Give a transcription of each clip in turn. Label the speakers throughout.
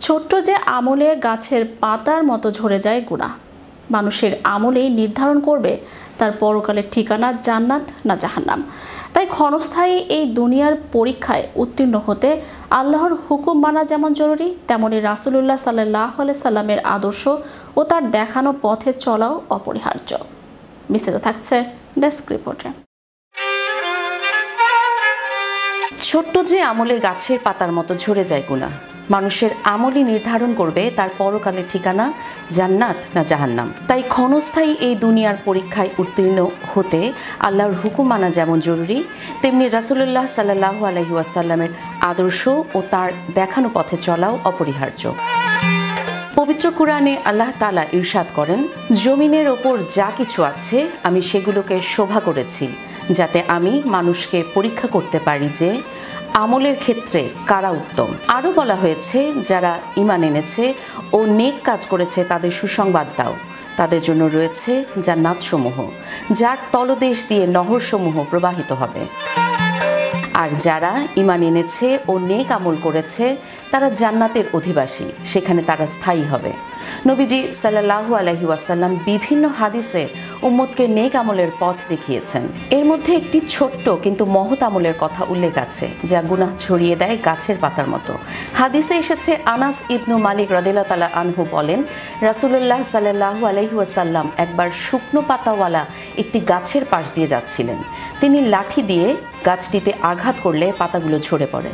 Speaker 1: ছোট্ট যে আমলে গাছের পাতার মতো ঝরে যায় গুনাহ, মানুষের আমলেই নির্ধারণ করবে তার পরকালের ঠিকানা জান্নাত না জাহান্নাম। তাই ক্ষণস্থায়ী এই দুনিয়ার পরীক্ষায় উত্তীর্ণ হতে আল্লাহর হুকুম মানা যেমন জরুরি, তেমনি রাসূলুল্লাহ সাল্লাল্লাহু আলাইহি সাল্লামের আদর্শ ও তার দেখানো পথে চলাও অপরিহার্য। বিস্তারিত থাকছে ডেস্ক রিপোর্টে।
Speaker 2: ছোট্ট যে আমলে গাছের পাতার মতো ঝরে যায় গুনাহ, মানুষের আমলই নির্ধারণ করবে তার পরকালের ঠিকানা জান্নাত না জাহান্নাম। তাই ক্ষণস্থায়ী এই দুনিয়ার পরীক্ষায় উত্তীর্ণ হতে আল্লাহর হুকুম মানা যেমন জরুরি, তেমনি রাসূলুল্লাহ সাল্লাল্লাহু আলাইহি ওয়াসাল্লামের আদর্শ ও তার দেখানো পথে চলাও অপরিহার্য। পবিত্র কুরআনে আল্লাহ তাআলা ইরশাদ করেন, জমিনের ওপর যা কিছু আছে আমি সেগুলোকে শোভা করেছি যাতে আমি মানুষকে পরীক্ষা করতে পারি যে আমলের ক্ষেত্রে কারা উত্তম। আরও বলা হয়েছে, যারা ঈমান এনেছে ও নেক কাজ করেছে তাদের সুসংবাদ দাও, তাদের জন্য রয়েছে জান্নাতসমূহ যার তলদেশ দিয়ে নহরসমূহ প্রবাহিত হবে। আর যারা ঈমান এনেছে ও নেক আমল করেছে তারা জান্নাতের অধিবাসী, সেখানে তারা স্থায়ী হবে। নবীজি সাল্লাল্লাহু আলাইহি ওয়াসাল্লাম বিভিন্ন হাদিসে উম্মতকে নেক আমলের পথ দেখিয়েছেন। এর মধ্যে একটি ছোট্ট কিন্তু মহৎ আমলের কথা উল্লেখ আছে যা গুনাহ ছড়িয়ে দেয় গাছের পাতার মতো। হাদিসে এসেছে, আনাস ইবনু মালিক রাদিয়াল্লাহু তাআলা আনহু বলেন, রাসূলুল্লাহ সাল্লাল্লাহু আলাইহি ওয়াসাল্লাম একবার শুকনো পাতাওয়ালা একটি গাছের পাশ দিয়ে যাচ্ছিলেন। তিনি লাঠি দিয়ে গাছটিতে আঘাত করলে পাতাগুলো ঝরে পড়ে।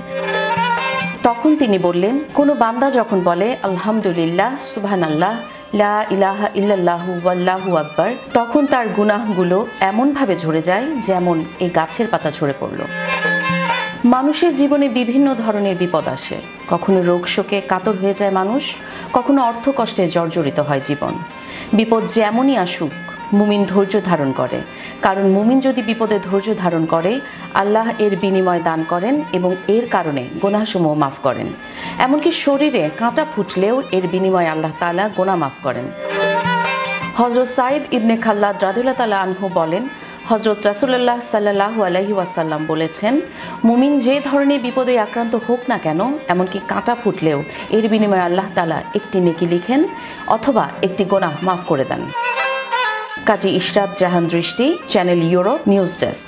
Speaker 2: তখন তিনি বললেন, কোনো বান্দা যখন বলে আলহামদুলিল্লাহ, সুবহানাল্লাহ, লা ইলাহা ইল্লাল্লাহু ওয়াল্লাহু আকবার, তখন তার গুনাহগুলো এমনভাবে ঝরে যায় যেমন এই গাছের পাতা ঝরে পড়ল। মানুষের জীবনে বিভিন্ন ধরনের বিপদ আসে। কখনো রোগ শোকে কাতর হয়ে যায় মানুষ, কখনো অর্থ কষ্টে জর্জরিত হয় জীবন। বিপদ যেমনই আসুক মুমিন ধৈর্য ধারণ করে, কারণ মুমিন যদি বিপদে ধৈর্য ধারণ করে আল্লাহ এর বিনিময় দান করেন এবং এর কারণে গুনাহসমূহ মাফ করেন। এমনকি শরীরে কাঁটা ফুটলেও এর বিনিময়ে আল্লাহ তাআলা গুনাহ মাফ করেন। হযরত সাইদ ইবনে খাল্লাদ রাদিয়াল্লাহু তাআলা আনহু বলেন, হযরত রাসূলুল্লাহ সাল্লাল্লাহু আলাইহি ওয়াসাল্লাম বলেছেন, মুমিন যে ধরনের বিপদে আক্রান্ত হোক না কেন, এমনকি কাঁটা ফুটলেও এর বিনিময়ে আল্লাহ তাআলা একটি নেকি লিখেন অথবা একটি গুনাহ মাফ করে দেন। কাজী ইশরাত জাহান দৃষ্টি, চ্যানেল ইউরোপ, নিউজ ডেস্ক।